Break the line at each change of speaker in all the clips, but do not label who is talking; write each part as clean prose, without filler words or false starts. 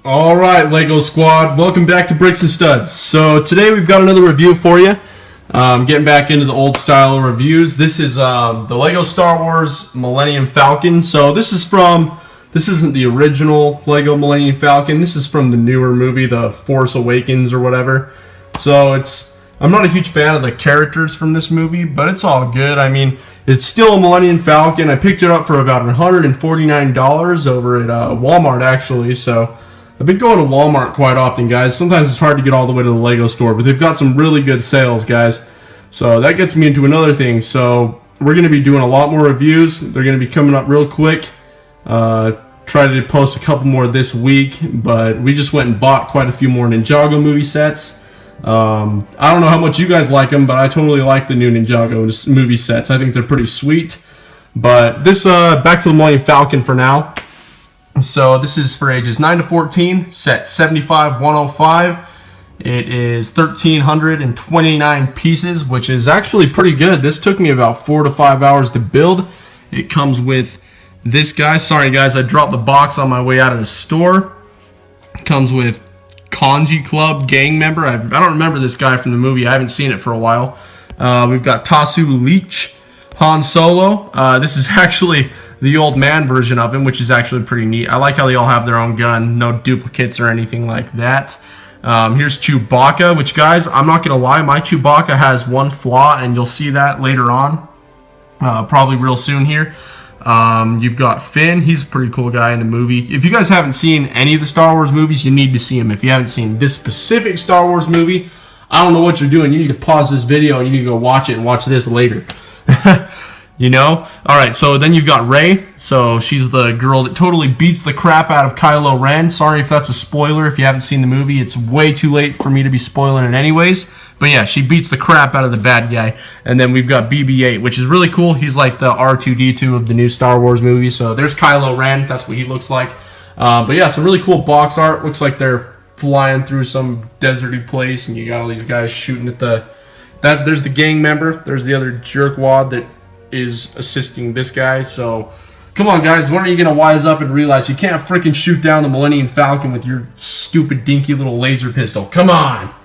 All right, Lego Squad, welcome back to Bricks and Studs. So today we've got another review for you. Getting back into the old style reviews. This is the Lego Star Wars Millennium Falcon. So this isn't the original Lego Millennium Falcon. This is from the newer movie, The Force Awakens or whatever. So I'm not a huge fan of the characters from this movie, but it's all good. I mean, it's still a Millennium Falcon. I picked it up for about $149 over at Walmart, actually. So I've been going to Walmart quite often, guys. Sometimes it's hard to get all the way to the Lego store, but they've got some really good sales, guys. So that gets me into another thing. So we're going to be doing a lot more reviews. They're going to be coming up real quick. Try to post a couple more this week, but we just went and bought quite a few more Ninjago movie sets. I don't know how much you guys like them, but I totally like the new Ninjago movie sets. I think they're pretty sweet. But this, back to the Millennium Falcon for now. So this is for ages 9 to 14, set 75105. It is 1,329 pieces, which is actually pretty good. This took me about 4 to 5 hours to build. It comes with this guy. Sorry guys, I dropped the box on my way out of the store. It comes with Kanji Club gang member. I don't remember this guy from the movie. I haven't seen it for a while. We've got Tasu Leech, Han Solo. This is actually the old man version of him, which is actually pretty neat. I like how they all have their own gun, no duplicates or anything like that. Here's Chewbacca, which, guys, I'm not gonna lie, my Chewbacca has one flaw, and you'll see that later on, probably real soon here. You've got Finn. He's a pretty cool guy in the movie. If you guys haven't seen any of the Star Wars movies, you need to see them. If you haven't seen this specific Star Wars movie, I don't know what you're doing. You need to pause this video and you need to go watch it and watch this later. You know? Alright, so then you've got Rey. So she's the girl that totally beats the crap out of Kylo Ren. Sorry if that's a spoiler if you haven't seen the movie. It's way too late for me to be spoiling it anyways. But yeah, she beats the crap out of the bad guy. And then we've got BB-8, which is really cool. He's like the R2-D2 of the new Star Wars movie. So there's Kylo Ren. That's what he looks like. But yeah, some really cool box art. Looks like they're flying through some deserty place. And you got all these guys shooting at there's the gang member. There's the other jerkwad that is assisting this guy. So come on guys, when are you gonna wise up and realize you can't freaking shoot down the Millennium Falcon with your stupid dinky little laser pistol? Come on.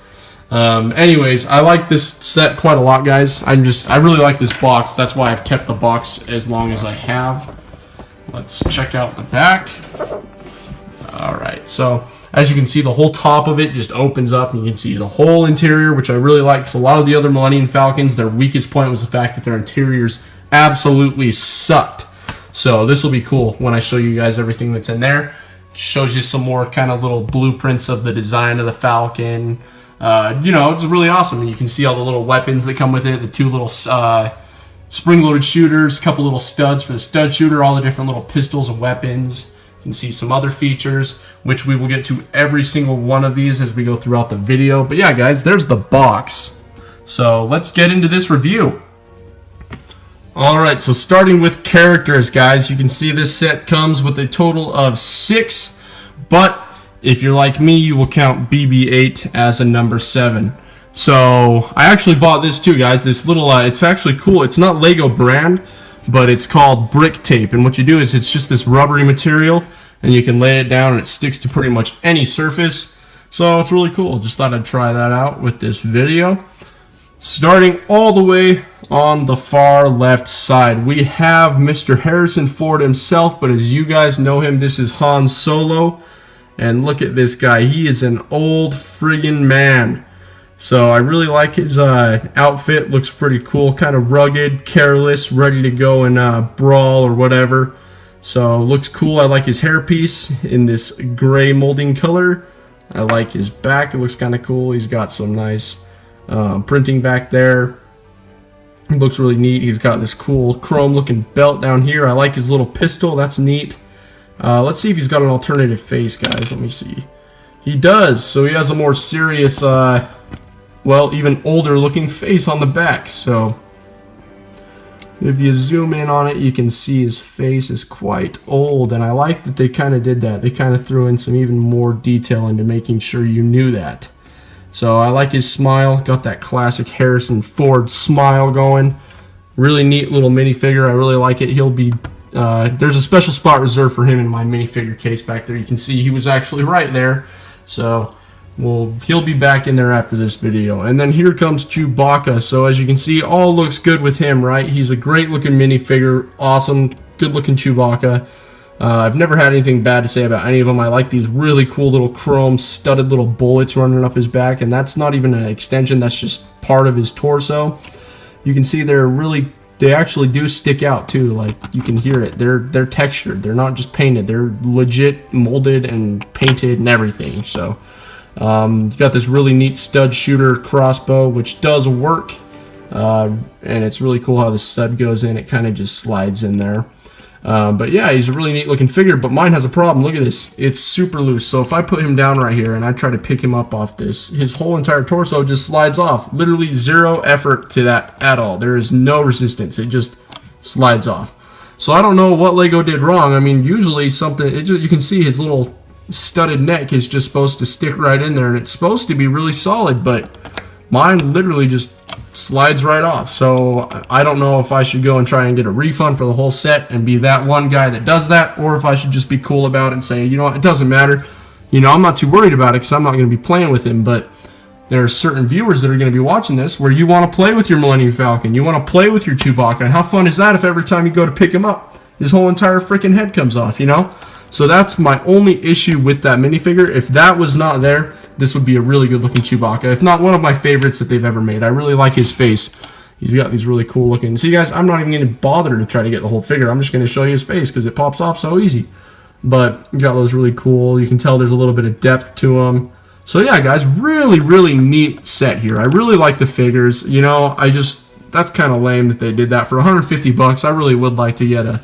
Anyways, I like this set quite a lot, guys. I really like this box. That's why I've kept the box as long as I have. Let's check out the back. Alright, so as you can see, the whole top of it just opens up and you can see the whole interior, which I really like, because a lot of the other Millennium Falcons, their weakest point was the fact that their interiors absolutely sucked. So this will be cool when I show you guys everything that's in there. Shows you some more kind of little blueprints of the design of the Falcon. You know, it's really awesome. And you can see all the little weapons that come with it, the two little spring-loaded shooters, a couple little studs for the stud shooter, all the different little pistols and weapons. You can see some other features, which we will get to every single one of these as we go throughout the video. But yeah, guys, there's the box. So let's get into this review. Alright, so starting with characters, guys, you can see this set comes with a total of 6, but if you're like me, you will count BB-8 as a number 7. So I actually bought this too, guys. This little, it's actually cool. It's not Lego brand, but it's called brick tape. And what you do is it's just this rubbery material, and you can lay it down and it sticks to pretty much any surface. So it's really cool. Just thought I'd try that out with this video. Starting all the way on the far left side, we have Mr. Harrison Ford himself, but as you guys know him, this is Han Solo. And look at this guy. He is an old friggin' man. So I really like his outfit. Looks pretty cool. Kind of rugged, careless, ready to go and brawl or whatever. So looks cool. I like his hairpiece in this gray molding color. I like his back. It looks kind of cool. He's got some nice printing back there. It looks really neat. He's got this cool chrome looking belt down here. I like his little pistol. That's neat. Let's see if he's got an alternative face, guys. Let me see. He does. So he has a more serious, well, even older looking face on the back. So if you zoom in on it, you can see his face is quite old. And I like that they kind of did that. They kind of threw in some even more detail into making sure you knew that. So I like his smile. Got that classic Harrison Ford smile going. Really neat little minifigure. I really like it. He'll be there's a special spot reserved for him in my minifigure case back there. You can see he was actually right there. So he'll be back in there after this video. And then here comes Chewbacca. So as you can see, all looks good with him, right? He's a great looking minifigure, awesome, good looking Chewbacca. I've never had anything bad to say about any of them. I like these really cool little chrome studded little bullets running up his back, and that's not even an extension, that's just part of his torso. You can see they actually do stick out too, like you can hear it. They're textured, they're not just painted, they're legit molded and painted and everything. So you've got this really neat stud shooter crossbow, which does work, and it's really cool how the stud goes in. It kind of just slides in there. But yeah, he's a really neat looking figure, but mine has a problem. Look at this, it's super loose. So if I put him down right here and I try to pick him up off this, his whole entire torso just slides off. Literally zero effort to that at all. There is no resistance, it just slides off. So I don't know what Lego did wrong. I mean, usually you can see his little studded neck is just supposed to stick right in there, and it's supposed to be really solid, but mine literally just slides right off. So I don't know if I should go and try and get a refund for the whole set and be that one guy that does that, or if I should just be cool about it and say, you know what, it doesn't matter. You know, I'm not too worried about it because I'm not going to be playing with him, but there are certain viewers that are going to be watching this where you want to play with your Millennium Falcon, you want to play with your Chewbacca, and how fun is that if every time you go to pick him up, his whole entire freaking head comes off, you know? So that's my only issue with that minifigure. If that was not there, this would be a really good looking Chewbacca. If not one of my favorites that they've ever made. I really like his face. He's got these really cool looking. See guys, I'm not even going to bother to try to get the whole figure. I'm just going to show you his face because it pops off so easy. But you got those really cool. You can tell there's a little bit of depth to them. So yeah guys, really neat set here. I really like the figures. You know, that's kind of lame that they did that for 150 bucks. I really would like to get a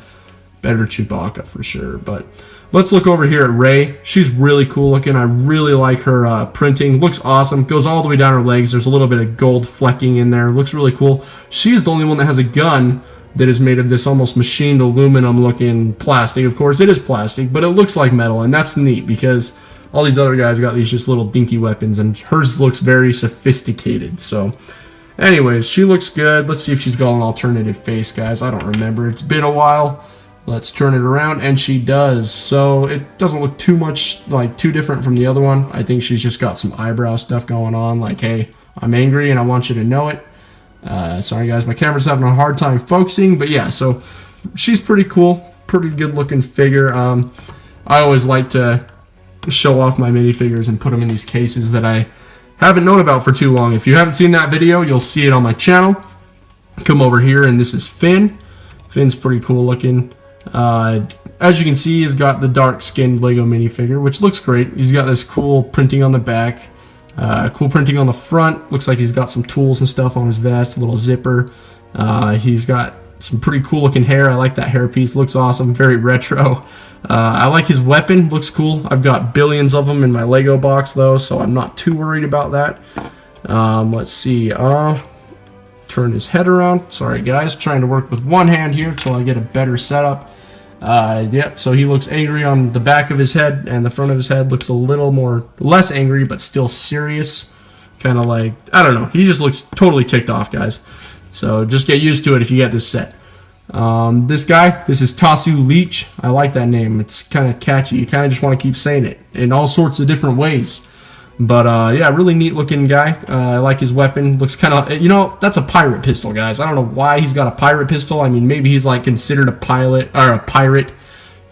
better Chewbacca for sure. But let's look over here at Rey. She's really cool looking. I really like her printing. Looks awesome. Goes all the way down her legs. There's a little bit of gold flecking in there. Looks really cool. She's the only one that has a gun that is made of this almost machined aluminum looking plastic. Of course, it is plastic, but it looks like metal, and that's neat because all these other guys got these just little dinky weapons, and hers looks very sophisticated. So anyways, she looks good. Let's see if she's got an alternative face, guys. I don't remember. It's been a while. Let's turn it around, and she does. So it doesn't look too different from the other one. I think she's just got some eyebrow stuff going on, like, hey, I'm angry and I want you to know it. Sorry guys, my camera's having a hard time focusing, but yeah, so she's pretty cool, pretty good looking figure. I always like to show off my minifigures and put them in these cases that I haven't known about for too long. If you haven't seen that video, you'll see it on my channel. Come over here, and this is Finn. Finn's pretty cool looking. As you can see, he's got the dark skinned Lego minifigure, which looks great. He's got this cool printing on the back, cool printing on the front. Looks like he's got some tools and stuff on his vest, a little zipper. He's got some pretty cool looking hair. I like that hair piece, looks awesome, very retro. I like his weapon, looks cool. I've got billions of them in my Lego box though, so I'm not too worried about that. Let's see, turn his head around. Sorry guys, trying to work with one hand here till I get a better setup. Yep, so he looks angry on the back of his head, and the front of his head looks a little less angry, but still serious. Kind of like, I don't know, he just looks totally ticked off, guys. So just get used to it if you get this set. This guy, this is Tasu Leech. I like that name. It's kind of catchy. You kind of just want to keep saying it in all sorts of different ways. But yeah, really neat looking guy. I like his weapon. Looks kind of, you know, that's a pirate pistol, guys. I don't know why he's got a pirate pistol. I mean, maybe he's like considered a pilot or a pirate.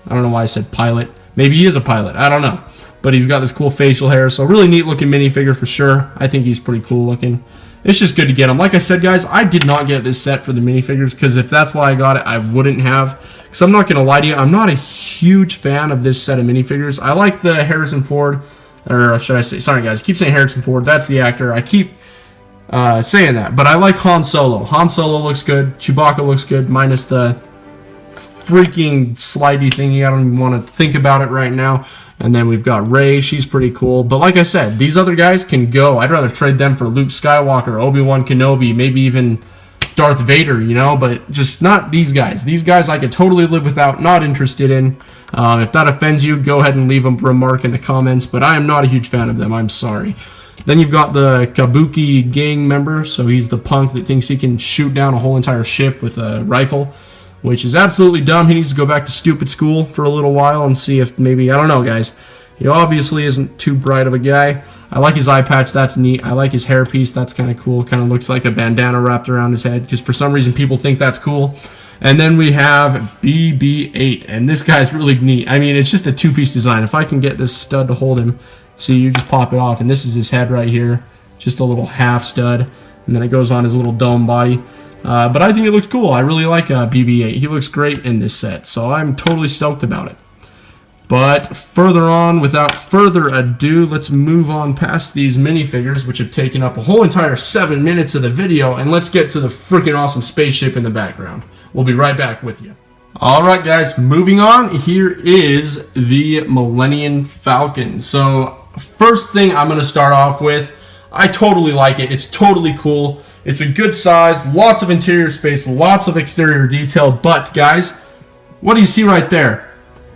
I don't know why I said pilot. Maybe he is a pilot. I don't know. But he's got this cool facial hair. So really neat looking minifigure for sure. I think he's pretty cool looking. It's just good to get him. Like I said, guys, I did not get this set for the minifigures because if that's why I got it, I wouldn't have. Because I'm not going to lie to you, I'm not a huge fan of this set of minifigures. I like the Harrison Ford. Or should I say, sorry guys, I keep saying Harrison Ford, that's the actor. I keep saying that, but I like Han Solo. Han Solo looks good, Chewbacca looks good, minus the freaking slidey thingy. I don't even want to think about it right now. And then we've got Rey, she's pretty cool. But like I said, these other guys can go. I'd rather trade them for Luke Skywalker, Obi-Wan Kenobi, maybe even Darth Vader, you know, but just not these guys. These guys I could totally live without, not interested in. If that offends you, go ahead and leave a remark in the comments, but I am not a huge fan of them. I'm sorry. Then you've got the Kabuki gang member, so he's the punk that thinks he can shoot down a whole entire ship with a rifle. which is absolutely dumb. He needs to go back to stupid school for a little while and see if maybe, I don't know, guys. He obviously isn't too bright of a guy. I like his eye patch. That's neat. I like his hairpiece. That's kind of cool. Kind of looks like a bandana wrapped around his head because for some reason people think that's cool. And then we have BB-8, and this guy's really neat. I mean, it's just a two-piece design. If I can get this stud to hold him, see, you just pop it off, and this is his head right here. Just a little half stud, and then it goes on his little dome body. But I think it looks cool. I really like BB-8. He looks great in this set, so I'm totally stoked about it. But further on, without further ado, let's move on past these minifigures, which have taken up a whole entire 7 minutes of the video, and let's get to the freaking awesome spaceship in the background. We'll be right back with you. Alright guys, moving on, here is the Millennium Falcon. So, first thing I'm going to start off with, I totally like it. It's totally cool. It's a good size, lots of interior space, lots of exterior detail, but guys, what do you see right there?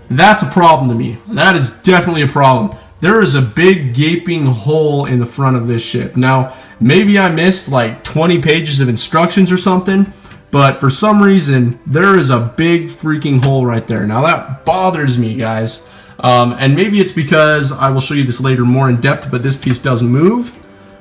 That's a problem to me. That is definitely a problem. There is a big gaping hole in the front of this ship. Now, maybe I missed like 20 pages of instructions or something, but for some reason, there is a big freaking hole right there. Now, that bothers me, guys. And maybe it's because, I will show you this later more in depth, but this piece does move.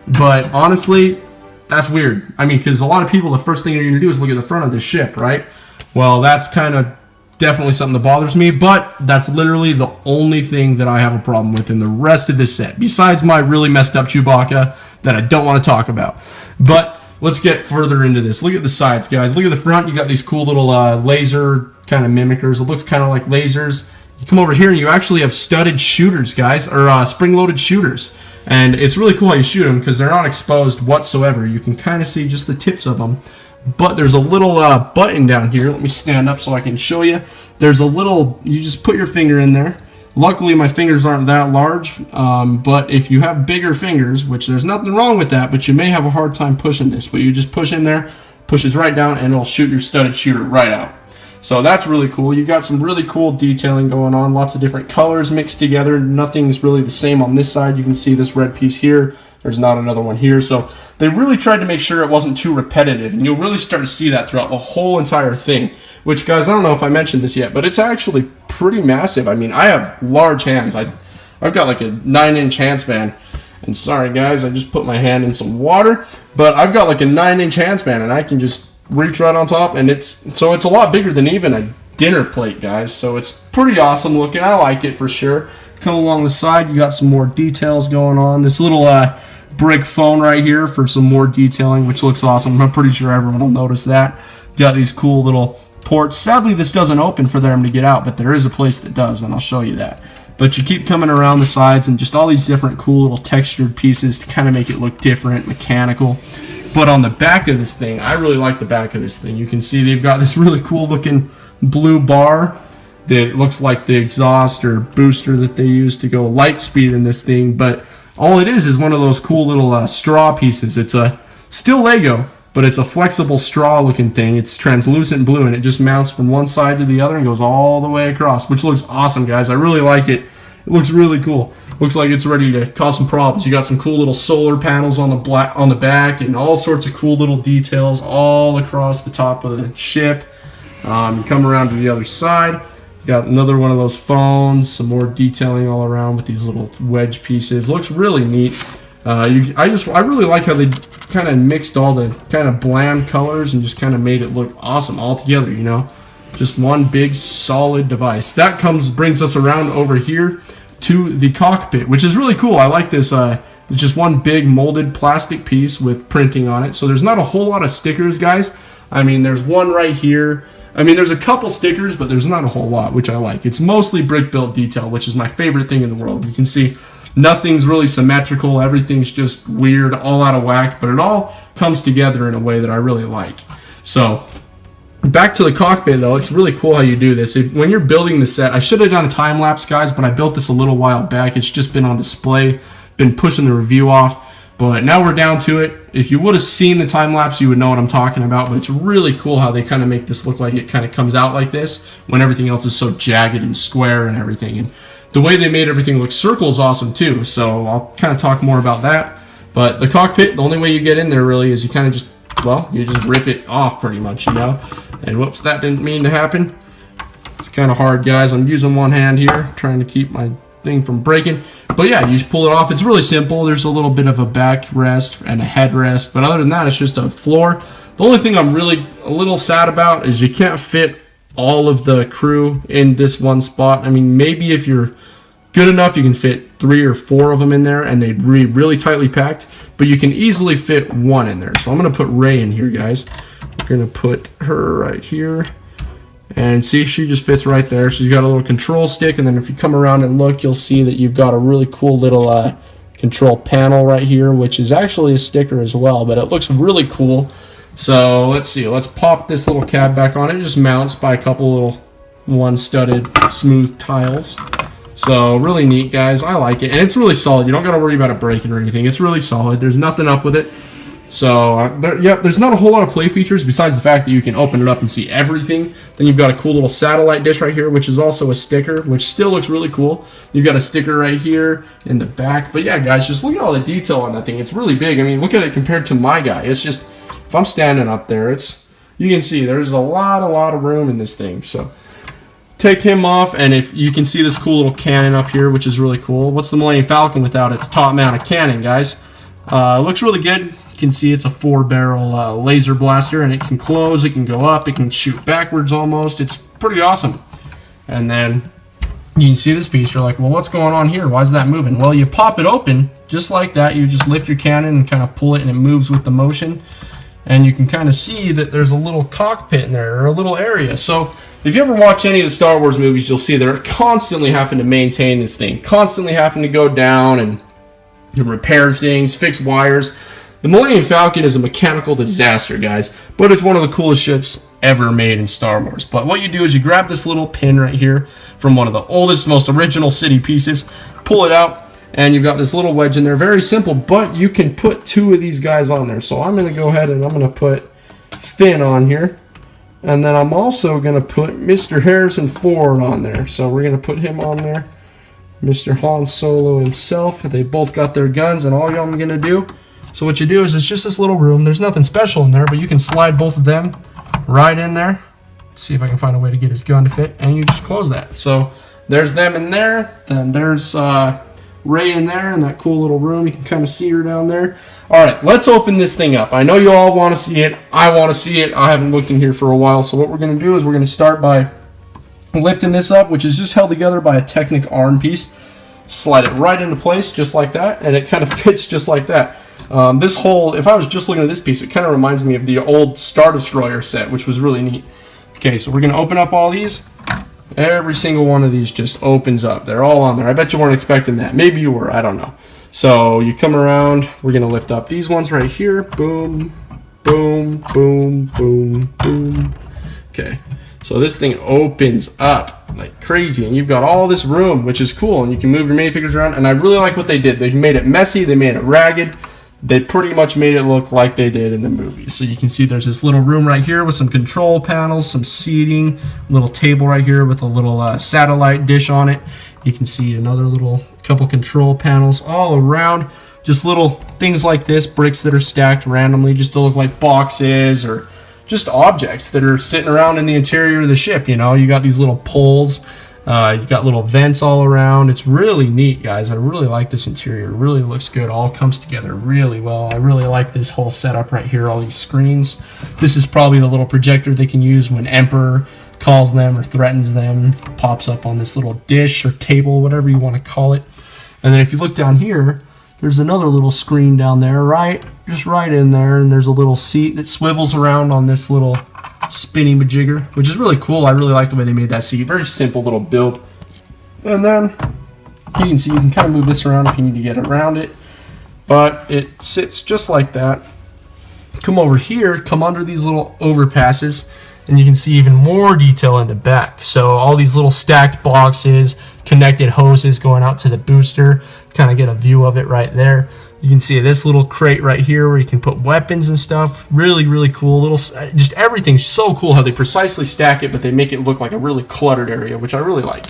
But honestly, that's weird. I mean, because a lot of people, the first thing you're going to do is look at the front of the ship, right? Well, that's kind of definitely something that bothers me, but that's literally the only thing that I have a problem with in the rest of this set, besides my really messed up Chewbacca that I don't want to talk about. But let's get further into this. Look at the sides, guys. Look at the front. You got these cool little laser kind of mimickers. It looks kind of like lasers. You come over here and you actually have studded shooters, guys, or spring-loaded shooters. And it's really cool how you shoot them because they're not exposed whatsoever. You can kind of see just the tips of them. But there's a little button down here. Let me stand up so I can show you. There's a little, you just put your finger in there. Luckily, my fingers aren't that large, but if you have bigger fingers, which there's nothing wrong with that, but you may have a hard time pushing this, but you just push in there, pushes right down, and it'll shoot your studded shooter right out. So that's really cool. You got some really cool detailing going on, lots of different colors mixed together. Nothing's really the same on this side. You can see this red piece here. There's not another one here. So they really tried to make sure it wasn't too repetitive, and you'll really start to see that throughout the whole entire thing. Which, guys, I don't know if I mentioned this yet, but it's actually pretty massive. I mean, I have large hands. I've got like a 9-inch hand span. And sorry, guys, I just put my hand in some water. But I've got like a 9-inch hand span, and I can just reach right on top. And it's a lot bigger than even a dinner plate, guys. So it's pretty awesome looking. I like it for sure. Come along the side, you got some more details going on. This little brick phone right here for some more detailing, which looks awesome. I'm pretty sure everyone will notice that. Got these cool little ports. Sadly, this doesn't open for them to get out, but there is a place that does, and I'll show you that. But you keep coming around the sides and just all these different cool little textured pieces to kind of make it look different, mechanical. But on the back of this thing, I really like the back of this thing. You can see they've got this really cool looking blue bar that looks like the exhaust or booster that they use to go light speed in this thing. But all it is one of those cool little straw pieces. It's a still Lego, but it's a flexible straw looking thing. It's translucent blue, and it just mounts from one side to the other and goes all the way across, which looks awesome, guys. I really like it. It looks really cool. Looks like it's ready to cause some problems. You got some cool little solar panels on the back, and all sorts of cool little details all across the top of the ship. You come around to the other side. Got another one of those phones, some more detailing all around with these little wedge pieces. Looks really neat. I really like how they kind of mixed all the kind of bland colors and just kind of made it look awesome all together, you know. Just one big solid device. That brings us around over here to the cockpit, which is really cool. I like this. It's just one big molded plastic piece with printing on it. So there's not a whole lot of stickers, guys. I mean, there's one right here. I mean, there's a couple stickers, but there's not a whole lot, which I like. It's mostly brick-built detail, which is my favorite thing in the world. You can see nothing's really symmetrical. Everything's just weird, all out of whack, but it all comes together in a way that I really like. So, back to the cockpit, though. It's really cool how you do this. When you're building the set, I should have done a time-lapse, guys, but I built this a little while back. It's just been on display, been pushing the review off. But now we're down to it. If you would have seen the time-lapse, you would know what I'm talking about. But it's really cool how they kind of make this look like it kind of comes out like this when everything else is so jagged and square and everything. And the way they made everything look circle is awesome too. So I'll kind of talk more about that. But the cockpit, the only way you get in there really is you kind of just well, you just rip it off pretty much, you know. And whoops, that didn't mean to happen. It's kind of hard, guys. I'm using one hand here, trying to keep my thing from breaking. But yeah, you just pull it off. It's really simple. There's a little bit of a backrest and a headrest, but other than that, it's just a floor. The only thing I'm really a little sad about is you can't fit all of the crew in this one spot. I mean, maybe if you're good enough, you can fit 3 or 4 of them in there, and they'd be really tightly packed, but you can easily fit 1 in there. So I'm going to put Ray in here, guys. We're going to put her right here. And see, she just fits right there. She's got a little control stick, and then if you come around and look, you'll see that you've got a really cool little control panel right here, which is actually a sticker as well, but it looks really cool. So let's see, let's pop this little cab back on. It just mounts by a couple little one-studded smooth tiles. So really neat, guys. I like it, and it's really solid. You don't got to worry about it breaking or anything. It's really solid. There's nothing up with it. So, there's not a whole lot of play features besides the fact that you can open it up and see everything. Then you've got a cool little satellite dish right here, which is also a sticker, which still looks really cool. You've got a sticker right here in the back. But yeah, guys, just look at all the detail on that thing. It's really big. I mean, look at it compared to my guy. It's just, if I'm standing up there, you can see there's a lot of room in this thing. So, take him off, and if you can see this cool little cannon up here, which is really cool. What's the Millennium Falcon without its top-mounted cannon, guys? Looks really good. You can see it's a 4-barrel laser blaster, and it can close, it can go up, it can shoot backwards almost. It's pretty awesome. And then you can see this piece. You're like, well, what's going on here? Why is that moving? Well, you pop it open just like that. You just lift your cannon and kind of pull it, and it moves with the motion. And you can kind of see that there's a little cockpit in there, or a little area. So if you ever watch any of the Star Wars movies, you'll see they're constantly having to maintain this thing, constantly having to go down and repair things, fix wires. The Millennium Falcon is a mechanical disaster, guys, but it's one of the coolest ships ever made in Star Wars. But what you do is you grab this little pin right here from one of the oldest, most original city pieces, pull it out, and you've got this little wedge in there. Very simple, but you can put 2 of these guys on there. So I'm going to go ahead and I'm going to put Finn on here, and then I'm also going to put Mr. Harrison Ford on there. So we're going to put him on there. Mr. Han Solo himself. They both got their guns, and all I'm going to do, so what you do is it's just this little room. There's nothing special in there, but you can slide both of them right in there. Let's see if I can find a way to get his gun to fit, and you just close that. So there's them in there. Then there's Ray in there in that cool little room. You can kind of see her down there. All right, let's open this thing up. I know you all want to see it. I want to see it. I haven't looked in here for a while, so what we're going to do is we're going to start by lifting this up, which is just held together by a Technic arm piece. Slide it right into place just like that, and it kind of fits just like that. This whole, if I was just looking at this piece, it kind of reminds me of the old Star Destroyer set, which was really neat. Okay, so we're going to open up all these. Every single one of these just opens up. They're all on there. I bet you weren't expecting that. Maybe you were. I don't know. So you come around. We're going to lift up these ones right here. Boom, boom, boom, boom, boom. Okay. So this thing opens up like crazy, and you've got all this room, which is cool, and you can move your minifigures around, and I really like what they did. They made it messy. They made it ragged. They pretty much made it look like they did in the movie. So you can see there's this little room right here with some control panels, some seating, little table right here with a little satellite dish on it. You can see another little couple control panels all around. Just little things like this, bricks that are stacked randomly just to look like boxes or just objects that are sitting around in the interior of the ship. You know, you got these little poles. You've got little vents all around. It's really neat, guys. I really like this interior. It really looks good. All comes together really well. I really like this whole setup right here, all these screens. This is probably the little projector they can use when Emperor calls them or threatens them. It pops up on this little dish or table, whatever you want to call it. And then if you look down here, there's another little screen down there, just right in there, and there's a little seat that swivels around on this little spinny majigger, which is really cool. I really like the way they made that seat. Very simple little build. And then you can see you can kind of move this around if you need to get around it, but it sits just like that. Come over here, come under these little overpasses, and you can see even more detail in the back. So all these little stacked boxes, connected hoses going out to the booster, kind of get a view of it right there. You can see this little crate right here where you can put weapons and stuff. Really, really cool. Just everything's so cool how they precisely stack it, but they make it look like a really cluttered area, which I really like.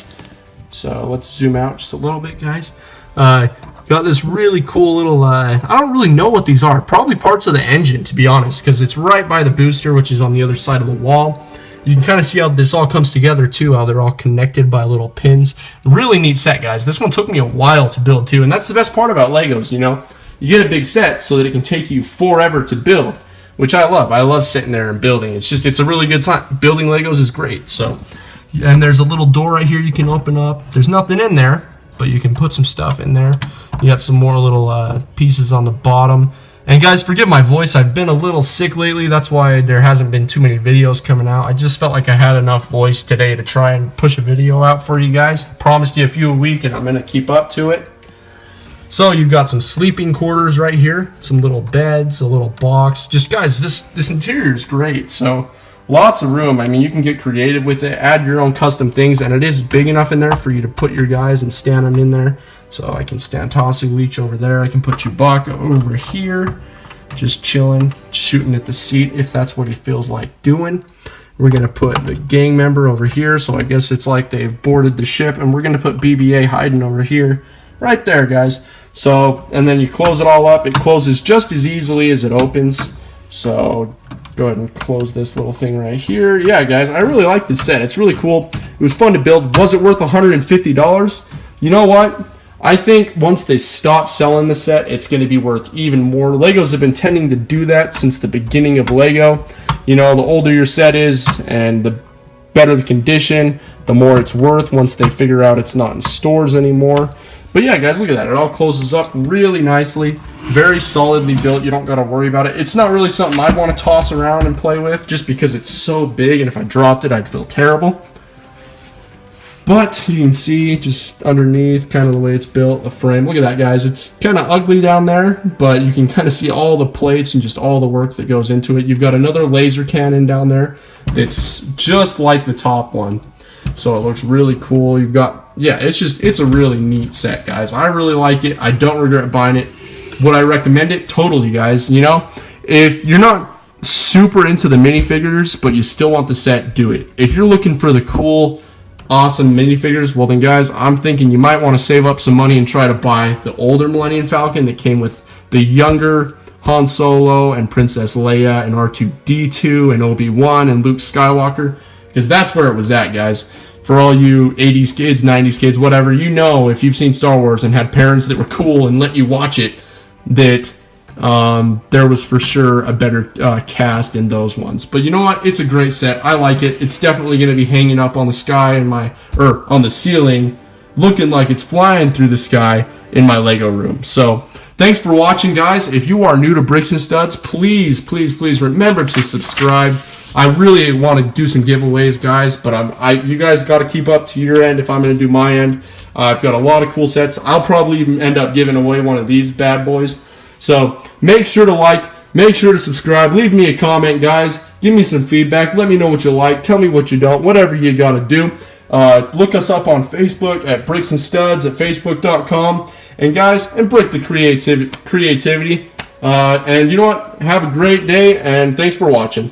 So let's zoom out just a little bit, guys. Got this really cool little, I don't really know what these are. Probably parts of the engine, to be honest, because it's right by the booster, which is on the other side of the wall. You can kind of see how this all comes together, too, how they're all connected by little pins. Really neat set, guys. This one took me a while to build, too, and that's the best part about Legos, you know. You get a big set so that it can take you forever to build, which I love. I love sitting there and building. It's a really good time. Building Legos is great. So, and there's a little door right here you can open up. There's nothing in there, but you can put some stuff in there. You got some more little pieces on the bottom. And guys, forgive my voice. I've been a little sick lately. That's why there hasn't been too many videos coming out. I just felt like I had enough voice today to try and push a video out for you guys. Promised you a few a week, and I'm going to keep up to it. So you've got some sleeping quarters right here, some little beds, a little box. Just guys, this interior is great. So lots of room. I mean, you can get creative with it, add your own custom things, and it is big enough in there for you to put your guys and stand them in there. So I can stand Tossing Leech over there. I can put Chewbacca over here, just chilling, shooting at the seat if that's what he feels like doing. We're going to put the gang member over here, so I guess it's like they've boarded the ship, and we're going to put BB-8 hiding over here, right there, guys. So, and then you close it all up. It closes just as easily as it opens. So go ahead and close this little thing right here. Yeah, guys, I really like this set. It's really cool. It was fun to build. Was it worth $150? You know what? I think once they stop selling the set, it's going to be worth even more. Legos have been tending to do that since the beginning of Lego. You know, the older your set is and the better the condition, the more it's worth once they figure out it's not in stores anymore. But yeah, guys, look at that. It all closes up really nicely. Very solidly built. You don't got to worry about it. It's not really something I'd want to toss around and play with just because it's so big, and if I dropped it, I'd feel terrible. But you can see just underneath kind of the way it's built, the frame. Look at that, guys. It's kind of ugly down there, but you can kind of see all the plates and just all the work that goes into it. You've got another laser cannon down there that's just like the top one. So it looks really cool. You've got, yeah, it's a really neat set, guys. I really like it. I don't regret buying it. Would I recommend it? Totally, guys. You know, if you're not super into the minifigures, but you still want the set, do it. If you're looking for the cool, awesome minifigures, well then, guys, I'm thinking you might want to save up some money and try to buy the older Millennium Falcon that came with the younger Han Solo and Princess Leia and R2-D2 and Obi-Wan and Luke Skywalker, because that's where it was at, guys. For all you 80s kids, 90s kids, whatever, you know, if you've seen Star Wars and had parents that were cool and let you watch it, that there was for sure a better cast in those ones. But you know what? It's a great set. I like it. It's definitely going to be hanging up on the sky in on the ceiling, looking like it's flying through the sky in my Lego room. So thanks for watching, guys. If you are new to Bricks and Studs, please, please, please remember to subscribe. I really want to do some giveaways, guys, but you guys got to keep up to your end if I'm going to do my end. I've got a lot of cool sets. I'll probably even end up giving away one of these bad boys. So make sure to like, make sure to subscribe, leave me a comment, guys. Give me some feedback. Let me know what you like. Tell me what you don't. Whatever you got to do. Look us up on Facebook at Bricks and Studs at facebook.com. And guys, embrace the creativity. And you know what? Have a great day, and thanks for watching.